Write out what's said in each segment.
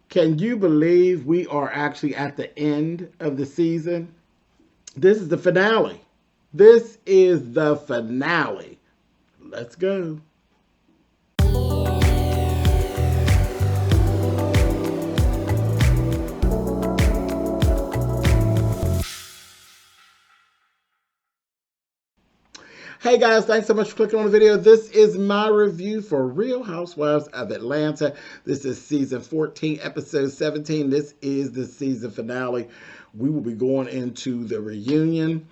Can you believe we are actually at the end of the season? This is the finale. This is the finale. Let's go. Hey guys, thanks so much for clicking on the video. This is my review for Real Housewives of Atlanta. This is season 14, episode 17. This is the season finale. We will be going into the reunion.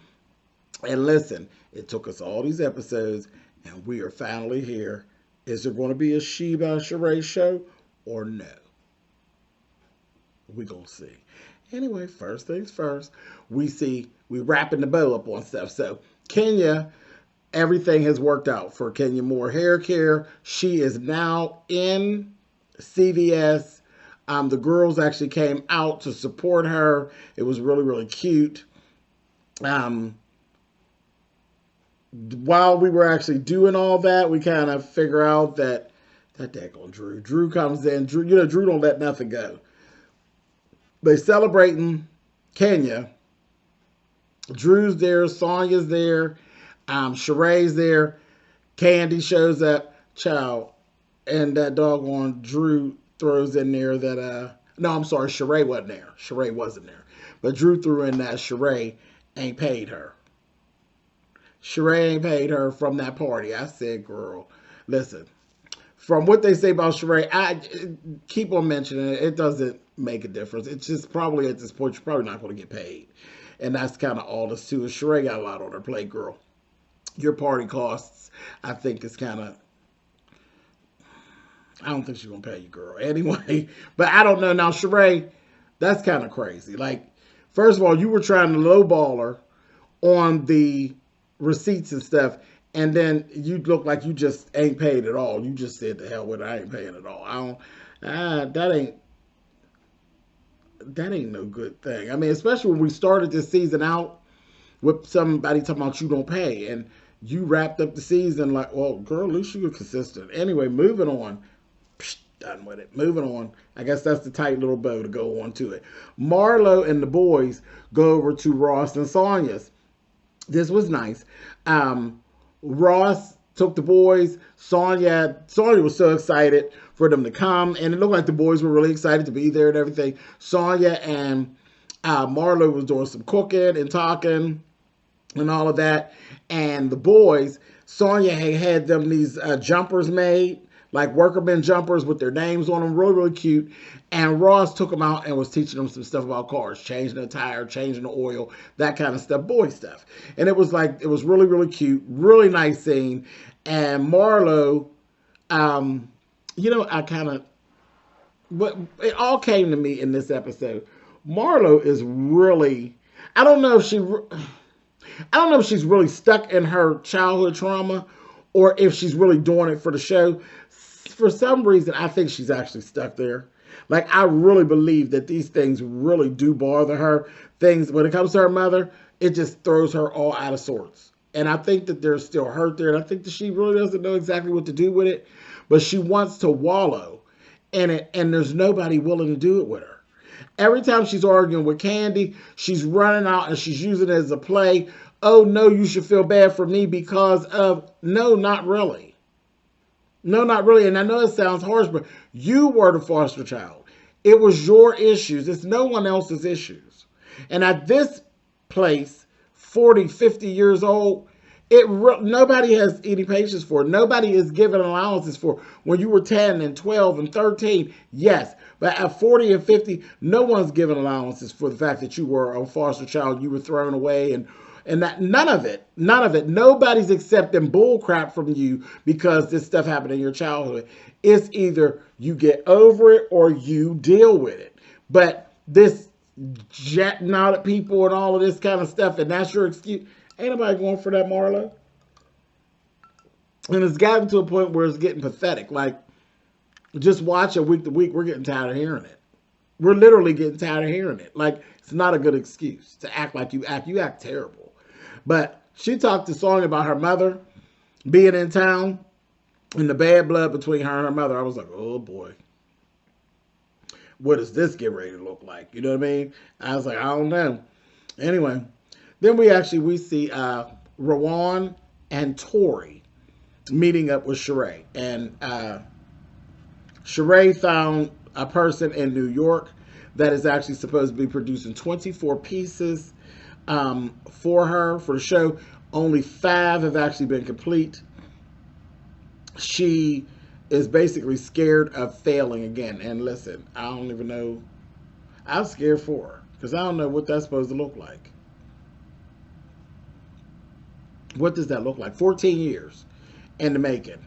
And listen, it took us all these episodes, and we are finally here. Is there going to be a Sheba and Sheree show or no? We're going to see. Anyway, first things first, we wrapping the bow up on stuff. So Kenya, everything has worked out for Kenya Moore Hair Care. She is now in CVS. The girls actually came out to support her. It was really, really cute. While we were actually doing all that, we kind of figure out that daggone Drew. Drew comes in. Drew don't let nothing go. They celebrating Kenya. Drew's there. Sonya's there. Sheree's there. Candy shows up. Child. And that doggone Drew throws in there that, no, I'm sorry, Sheree wasn't there. Sheree wasn't there. But Drew threw in that Sheree ain't paid her. Sheree ain't paid her from that party. I said, girl, listen, from what they say about Sheree, I keep on mentioning it. It doesn't make a difference. It's just probably at this point, you're probably not going to get paid. And that's kind of all this too. Sheree got a lot on her plate, girl. Your party costs, I think, is kind of, I don't think she's going to pay you, girl. Anyway, but I don't know. Now, Sheree, that's kind of crazy. Like, first of all, you were trying to lowball her on the receipts and stuff, and then you look like you just ain't paid at all. You just said, the hell with it, I ain't paying at all. That ain't no good thing. I mean, especially when we started this season out with somebody talking about you don't pay, and you wrapped up the season like, well, girl, at least you were consistent. Anyway, moving on. Psh, done with it. Moving on. I guess that's the tight little bow to go on to it. Marlo and the boys go over to Ross and Sonya's. This was nice. Ross took the boys. Sonya was so excited for them to come, and it looked like the boys were really excited to be there and everything. Sonya and Marlo was doing some cooking and talking and all of that. And the boys, Sonya had them these jumpers made, like workerman jumpers with their names on them, really, really cute. And Ross took them out and was teaching them some stuff about cars, changing the tire, changing the oil, that kind of stuff, boy stuff. And it was really, really cute, really nice scene. And Marlo, but it all came to me in this episode. Marlo is really, I don't know if she's really stuck in her childhood trauma or if she's really doing it for the show. For some reason, I think she's actually stuck there. Like, I really believe that these things really do bother her. Things, when it comes to her mother, it just throws her all out of sorts. And I think that there's still hurt there. And I think that she really doesn't know exactly what to do with it. But she wants to wallow in it. And there's nobody willing to do it with her. Every time she's arguing with Candy, she's running out and she's using it as a play. Oh, no, you should feel bad for me because of, no, not really. No, not really. And I know it sounds harsh, but you were the foster child. It was your issues. It's no one else's issues. And at this place, 40, 50 years old, nobody has any patience for it. Nobody is giving allowances for it. When you were 10 and 12 and 13, yes. But at 40 and 50, no one's giving allowances for the fact that you were a foster child, you were thrown away, and that none of it. Nobody's accepting bull crap from you because this stuff happened in your childhood. It's either you get over it or you deal with it. But this jetting out at people and all of this kind of stuff, and that's your excuse. Ain't nobody going for that, Marlo. And it's gotten to a point where it's getting pathetic. Like, just watch it week to week. We're getting tired of hearing it. We're literally getting tired of hearing it. Like, it's not a good excuse to act like you act. You act terrible. But she talked to Sonya about her mother being in town and the bad blood between her and her mother. I was like, oh boy. what does this get ready to look like? You know what I mean? I was like, I don't know. Anyway, then we see Rawan and Tori meeting up with Sheree. And Sheree found a person in New York that is actually supposed to be producing 24 pieces for her for the show. Only 5 have actually been complete. She is basically scared of failing again. And listen, I don't even know. I'm scared for her because I don't know what that's supposed to look like. What does that look like? 14 years in the making.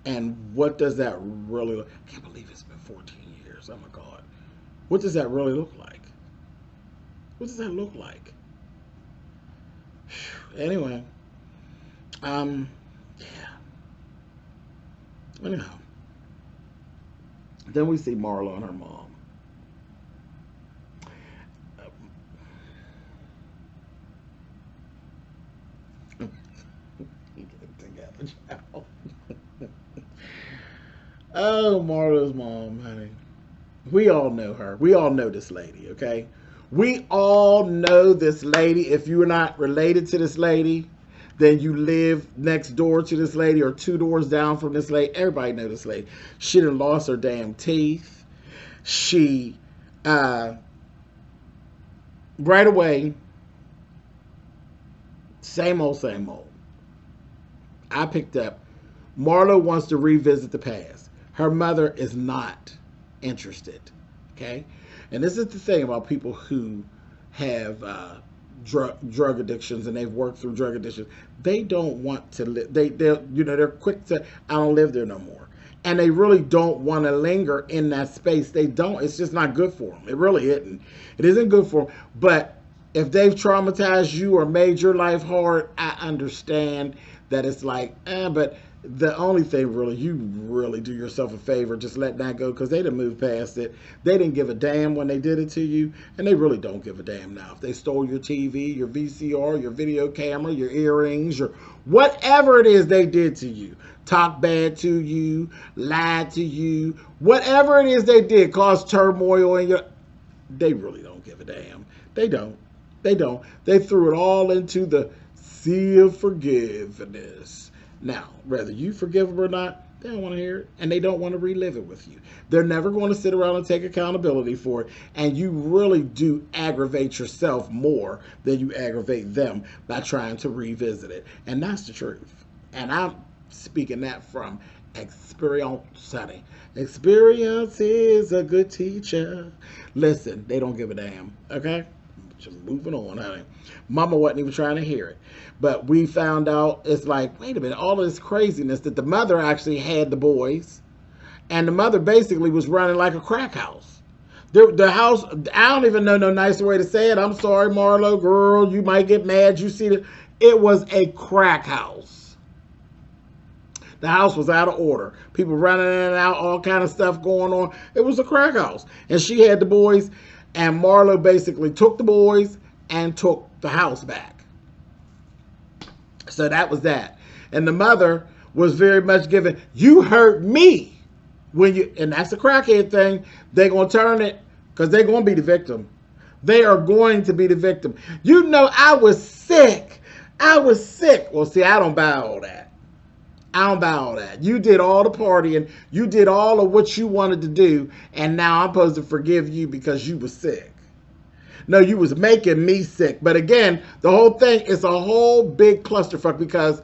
And what does that really look? I can't believe it's been 14 years. Oh my God. What does that really look like? What does that look like? Anyway. Yeah. Anyhow. Then we see Marlo and her mom. Oh, Marlo's mom, honey. We all know her. We all know this lady, okay? We all know this lady. If you're not related to this lady, then you live next door to this lady or 2 doors down from this lady. Everybody know this lady. She done lost her damn teeth. She, right away, same old, same old. I picked up, Marlo wants to revisit the past. Her mother is not interested, okay? And this is the thing about people who have drug addictions and they've worked through drug addictions. They don't want to live. They're quick to, I don't live there no more. And they really don't want to linger in that space. They don't. It's just not good for them. It really isn't. It isn't good for them. But if they've traumatized you or made your life hard, I understand that it's like, but the only thing really, you really do yourself a favor just letting that go because they done moved past it. They didn't give a damn when they did it to you, and they really don't give a damn now. If they stole your TV, your VCR, your video camera, your earrings, your whatever it is they did to you, talk bad to you, lied to you, whatever it is they did, caused turmoil in your, they really don't give a damn. They don't. They don't. They threw it all into the sea of forgiveness. Now, whether you forgive them or not, they don't want to hear it, and they don't want to relive it with you. They're never going to sit around and take accountability for it, and you really do aggravate yourself more than you aggravate them by trying to revisit it, and that's the truth. And I'm speaking that from experience, honey. Experience is a good teacher. Listen, they don't give a damn, okay? Just moving on, honey. Mama wasn't even trying to hear it. But we found out, it's like, wait a minute, all of this craziness that the mother actually had the boys. And the mother basically was running like a crack house. The house, I don't even know no nicer way to say it. I'm sorry, Marlo, girl, you might get mad. You see it. It was a crack house. The house was out of order. People running in and out, all kind of stuff going on. It was a crack house. And she had the boys. And Marlo basically took the boys and took the house back. So that was that. And the mother was very much given, you hurt me. When you, and that's a crackhead thing. They're going to turn it because they're going to be the victim. They are going to be the victim. You know, I was sick. I was sick. Well, see, I don't buy all that. I don't buy all that. You did all the partying. You did all of what you wanted to do. And now I'm supposed to forgive you because you were sick. No, you was making me sick. But again, the whole thing is a whole big clusterfuck because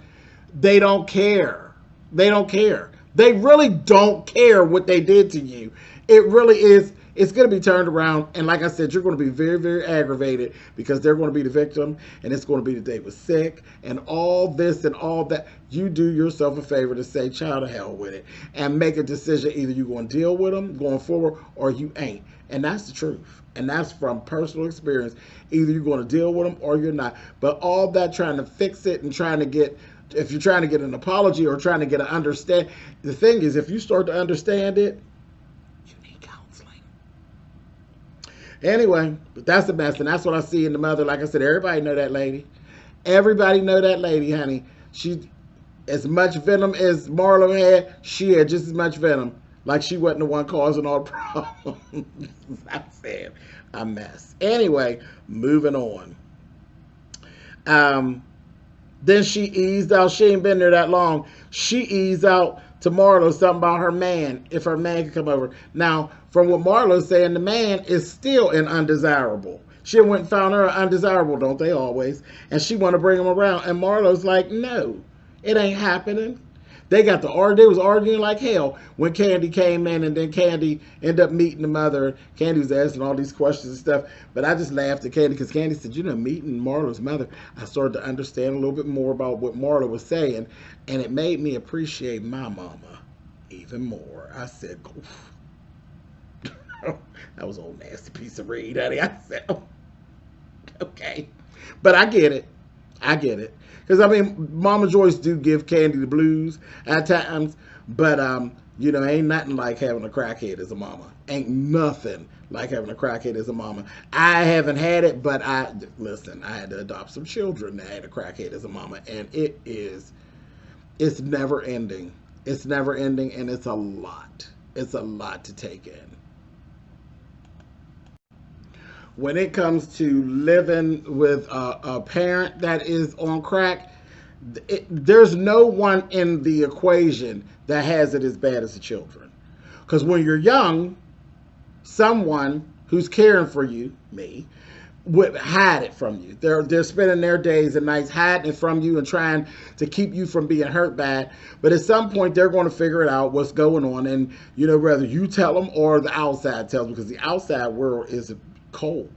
they don't care. They don't care. They really don't care what they did to you. It really is. It's going to be turned around. And like I said, you're going to be very, very aggravated because they're going to be the victim. And it's going to be that they were sick and all this and all that. You do yourself a favor to say, child, to hell with it. And make a decision. Either you're going to deal with them going forward or you ain't. And that's the truth. And that's from personal experience. Either you're going to deal with them or you're not. But all that trying to fix it and trying to get, if you're trying to get an apology or trying to get an understand, the thing is, if you start to understand it, you need counseling. Anyway, but that's the best. And that's what I see in the mother. Like I said, everybody know that lady. Everybody know that lady, honey. She, as much venom as Marlo had, she had just as much venom. Like she wasn't the one causing all the problems. I said, a mess. Anyway, moving on. Um, then she eased out. She ain't been there that long. She eased out to Marlo something about her man, if her man could come over. Now, from what Marlo's saying, the man is still an undesirable. She went and found her undesirable, don't they always? And she want to bring him around. And Marlo's like, no, it ain't happening. They got to argue. They was arguing like hell when Candy came in, and then Candy ended up meeting the mother. Candy was asking all these questions and stuff. But I just laughed at Candy because Candy said, meeting Marlo's mother, I started to understand a little bit more about what Marlo was saying, and it made me appreciate my mama even more. I said, oof. That was an old nasty piece of read, honey. I said, oh, okay. But I get it. I get it. Because, I mean, Mama Joyce do give Candy the blues at times. But, ain't nothing like having a crackhead as a mama. Ain't nothing like having a crackhead as a mama. I haven't had it, but I had to adopt some children that had a crackhead as a mama. And it's never ending. It's never ending, and it's a lot. It's a lot to take in. When it comes to living with a parent that is on crack, there's no one in the equation that has it as bad as the children. Because when you're young, someone who's caring for you, me, would hide it from you. They're spending their days and nights hiding it from you and trying to keep you from being hurt bad. But at some point, they're going to figure it out, what's going on. And, whether you tell them or the outside tells them, because the outside world is cold,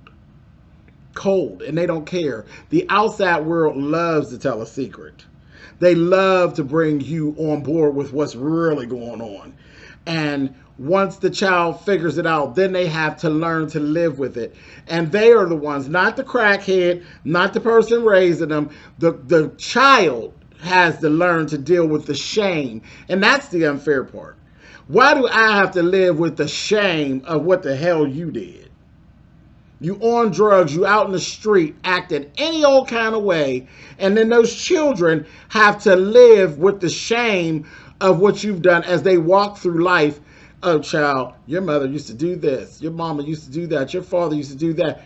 and they don't care. The outside world loves to tell a secret. They love to bring you on board with what's really going on. And once the child figures it out, then they have to learn to live with it. And they are the ones, not the crackhead, not the person raising them. The child has to learn to deal with the shame. And that's the unfair part. Why do I have to live with the shame of what the hell you did? You on drugs, you out in the street acting any old kind of way, and then those children have to live with the shame of what you've done as they walk through life. Oh, child, your mother used to do this. Your mama used to do that. Your father used to do that.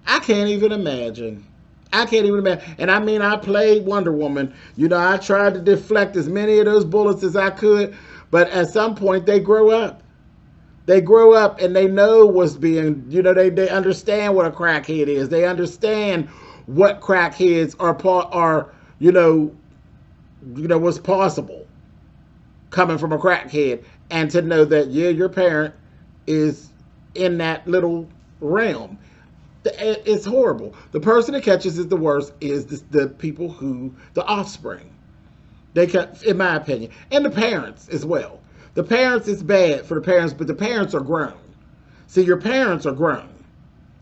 I can't even imagine. I can't even imagine. And I mean, I played Wonder Woman. I tried to deflect as many of those bullets as I could, but at some point they grow up. They grow up and they know what's being, they understand what a crackhead is. They understand what crackheads are, what's possible coming from a crackhead. And to know that, your parent is in that little realm. It's horrible. The person that catches it the worst is the people the offspring. In my opinion. And the parents as well. The parents, is bad for the parents, but the parents are grown. See, your parents are grown.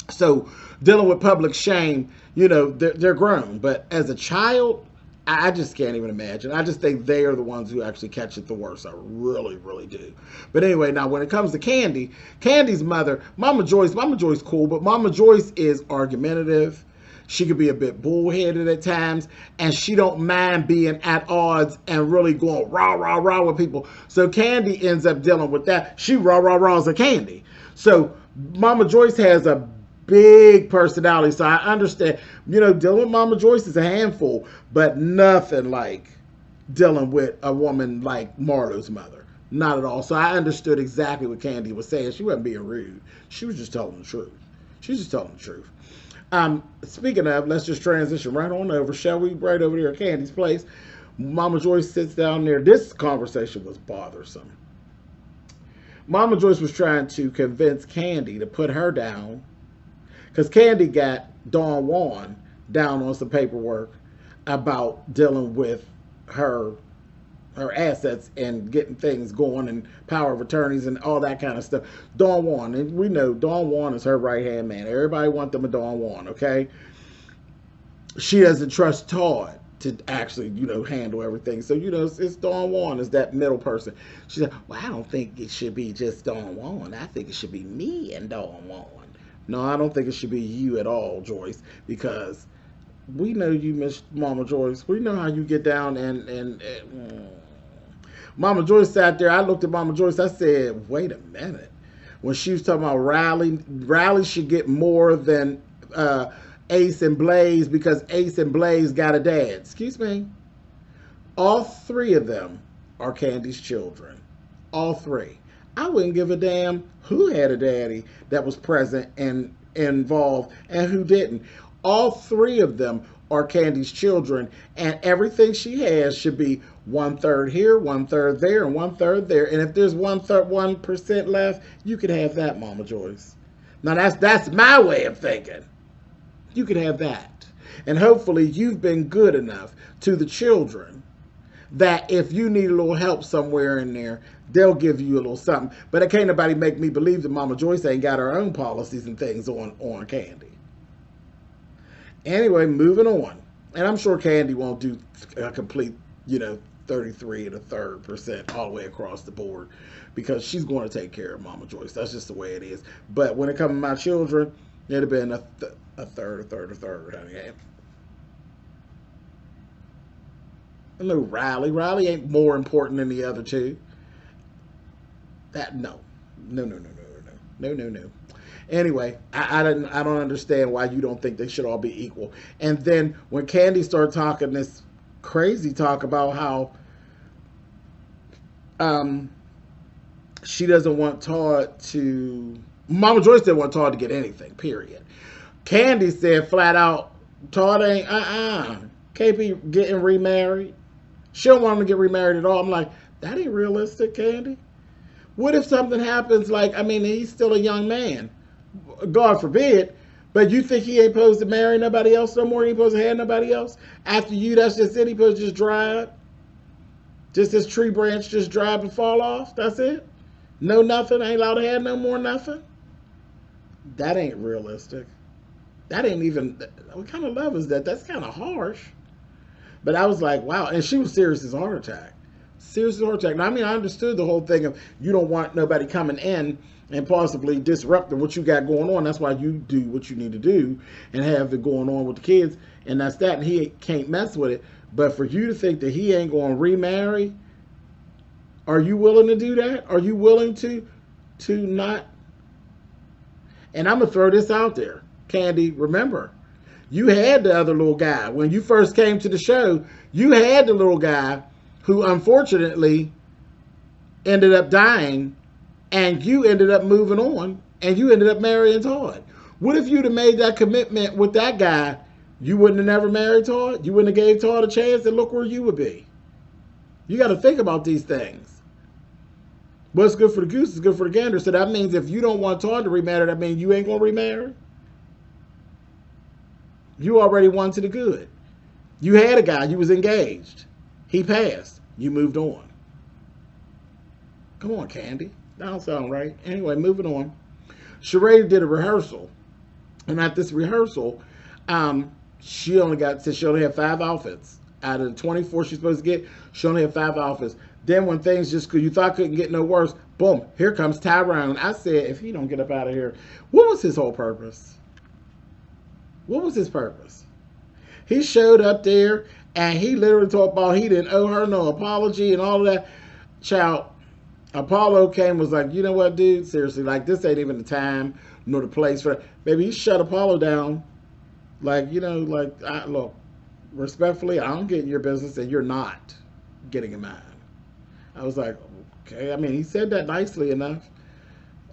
So dealing with public shame, they're grown. But as a child, I just can't even imagine. I just think they are the ones who actually catch it the worst. I really, really do. But anyway, now when it comes to Candy, Candy's mother, Mama Joyce cool, but Mama Joyce is argumentative. She could be a bit bullheaded at times, and she don't mind being at odds and really going rah, rah, rah with people. So Candy ends up dealing with that. She rah, rah, rahs at Candy. So Mama Joyce has a big personality, so I understand. Dealing with Mama Joyce is a handful, but nothing like dealing with a woman like Marlo's mother. Not at all. So I understood exactly what Candy was saying. She wasn't being rude. She was just telling the truth. She was just telling the truth. Speaking of, let's just transition right on over, shall we? Right over there at Candy's place. Mama Joyce sits down there. This conversation was bothersome. Mama Joyce was trying to convince Candy to put her down, because Candy got Don Juan down on some paperwork about dealing with her assets and getting things going and power of attorneys and all that kind of stuff. Don Juan, and we know Don Juan is her right-hand man. Everybody wants them a Don Juan, okay? She doesn't trust Todd to actually, handle everything. So, it's Don Juan is that middle person. She said, well, I don't think it should be just Don Juan. I think it should be me and Don Juan. No, I don't think it should be you at all, Joyce, because we know you, Miss Mama Joyce. We know how you get down and Mama Joyce sat there. I looked at Mama Joyce. I said, wait a minute. When she was talking about Riley should get more than Ace and Blaze because Ace and Blaze got a dad. Excuse me. All three of them are Candy's children. All three. I wouldn't give a damn who had a daddy that was present and involved and who didn't. All three of them are Candy's children, and everything she has should be 1/3 here, 1/3 there, and 1/3 there. And if there's 1% left, you could have that, Mama Joyce. Now that's my way of thinking. You could have that. And hopefully you've been good enough to the children that if you need a little help somewhere in there, they'll give you a little something. But it can't nobody make me believe that Mama Joyce ain't got her own policies and things on Candy. Anyway, moving on. And I'm sure Candy won't do a complete, 33 1/3% all the way across the board because she's going to take care of Mama Joyce. That's just the way it is. But when it comes to my children, it'd have been a third, honey. No, Riley ain't more important than the other two. No. Anyway, I don't understand why you don't think they should all be equal. And then when Candy started talking this crazy talk about how she doesn't want Todd to, Mama Joyce didn't want Todd to get anything, period. Candy said flat out, Todd ain't, can't be getting remarried. She don't want him to get remarried at all. I'm like, that ain't realistic, Candy. What if something happens, he's still a young man. God forbid. But you think he ain't supposed to marry nobody else no more? He ain't supposed to have nobody else? After you, that's just it? He supposed to just dry up? Just this tree branch just dry up and fall off? That's it? No nothing? Ain't allowed to have no more nothing? That ain't realistic. That ain't even, what kind of love is that? That's kind of harsh. But I was like, wow. And she was serious as a heart attack. Serious as a heart attack. Now, I understood the whole thing of you don't want nobody coming in and possibly disrupting what you got going on. That's why you do what you need to do and have it going on with the kids. And that's that. And he can't mess with it. But for you to think that he ain't going to remarry, are you willing to do that? Are you willing to not? And I'm going to throw this out there. Candy, remember, you had the other little guy. When you first came to the show, you had the little guy who unfortunately ended up dying, and you ended up moving on, and you ended up marrying Todd. What if you'd have made that commitment with that guy? You wouldn't have never married Todd? You wouldn't have gave Todd a chance, and look where you would be. You got to think about these things. What's good for the goose is good for the gander. So that means if you don't want Todd to remarry, that means you ain't going to remarry? You already won to the good. You had a guy. You was engaged. He passed. You moved on. Come on, Candy. That don't sound right. Anyway, moving on. Sheree did a rehearsal. And at this rehearsal, she only had 5 outfits. Out of the 24 she's supposed to get, she only had 5 outfits. Then when things just, you thought couldn't get no worse, boom, here comes Tyrone. I said, if he don't get up out of here, what was his whole purpose? What was his purpose? He showed up there and he literally talked about he didn't owe her no apology and all of that. Child, Apollo came was like, you know what, dude? Seriously, this ain't even the time nor the place for that. Baby, he shut Apollo down. Look, respectfully, I don't get in your business and you're not getting in mine. I was like, okay. He said that nicely enough.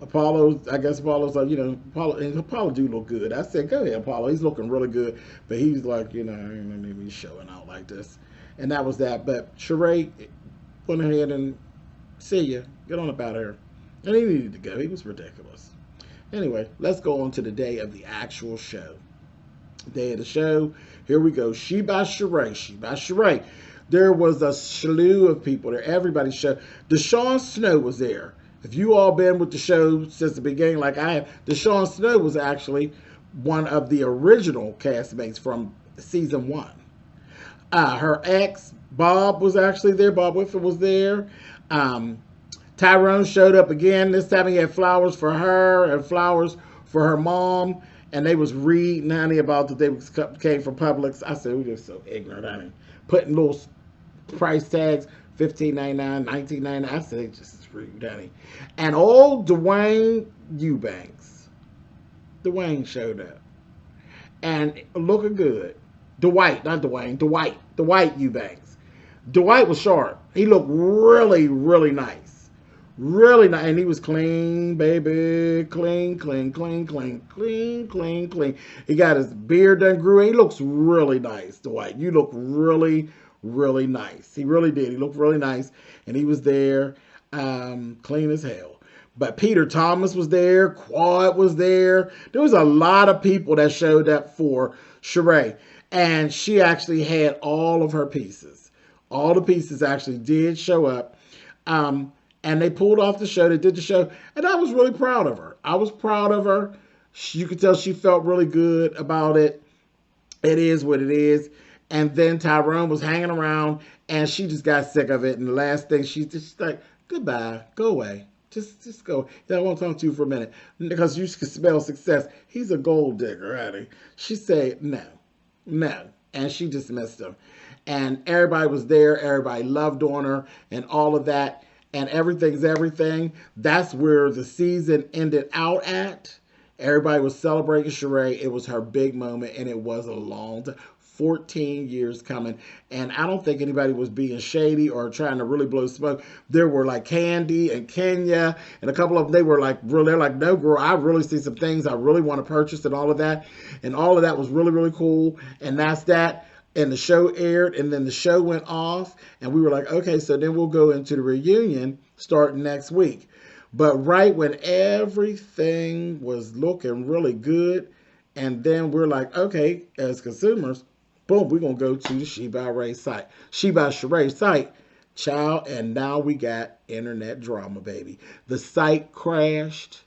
I guess Apollo's like, Apollo do look good. I said, go ahead, Apollo. He's looking really good. But he's like, I ain't gonna be showing out like this. And that was that. But Sheree went ahead and see ya. Get on up out of here. And he needed to go. He was ridiculous. Anyway, let's go on to the day of the actual show. Day of the show. Here we go. She by Sheree. There was a slew of people there. Everybody showed. Deshaun Snow was there. If you all been with the show since the beginning, like I have, Deshaun Snow was actually one of the original castmates from season 1. Her ex, Bob, was actually there. Bob Whitford was there. Tyrone showed up again. This time he had flowers for her and flowers for her mom. And they was reading, honey, about that they came from Publix. I said, we're just so ignorant, honey. Putting little price tags. $15.99, $19.99. I said, just as rude, honey. And old Dwayne Eubanks. Dwayne showed up. And looking good. Dwight, not Dwayne. Dwight. Dwight Eubanks. Dwight was sharp. He looked really, really nice. Really nice. And he was clean, baby. Clean, clean, clean, clean, clean, clean, clean. He got his beard done grew. He looks really nice, Dwight. You look really, really nice. He really did. He looked really nice. And he was there, clean as hell. But Peter Thomas was there. Quad was there. There was a lot of people that showed up for Sheree. And she actually had all of her pieces. All the pieces actually did show up. And they pulled off the show. They did the show. And I was really proud of her. I was proud of her. You could tell she felt really good about it. It is what it is. And then Tyrone was hanging around. And she just got sick of it. And the last thing, she's just like, goodbye. Go away. Just go. I won't talk to you for a minute. Because you can smell success. He's a gold digger, honey. She said, no. No. And she dismissed him. And everybody was there. Everybody loved on her. And all of that. And everything's everything. That's where the season ended out at. Everybody was celebrating Sheree. It was her big moment, and it was a long time. 14 years coming. And I don't think anybody was being shady or trying to really blow smoke. There were like Candy and Kenya and a couple of them. They were like, really, they're like, no, girl, I really see some things I really want to purchase and all of that. And all of that was really, really cool. And that's that. And the show aired, and then the show went off, and we were like, okay, so then we'll go into the reunion starting next week. But right when everything was looking really good, and then we're like, okay, as consumers, boom, we're going to go to the She by Ray site. She by Sheree site, child, and now we got internet drama, baby. The site crashed,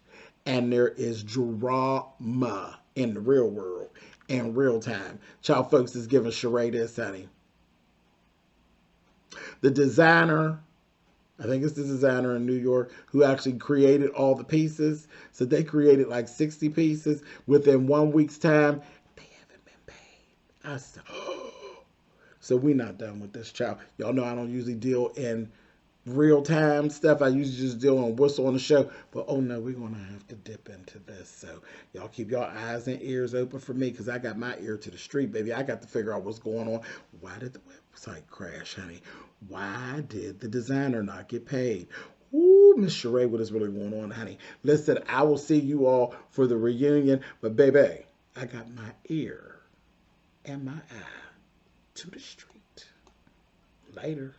and there is drama in the real world. In real time. Child folks is giving Sheree this, honey. The designer, I think it's the designer in New York, who actually created all the pieces. So they created like 60 pieces within 1 week's time. They haven't been paid. I said, oh. So we're not done with this, child. Y'all know I don't usually deal in real-time stuff. I usually just deal on what's on the show. But, oh, no, we're going to have to dip into this. So, y'all keep your eyes and ears open for me because I got my ear to the street, baby. I got to figure out what's going on. Why did the website crash, honey? Why did the designer not get paid? Ooh, Miss Sheree, what is really going on, honey? Listen, I will see you all for the reunion. But, baby, I got my ear and my eye to the street. Later.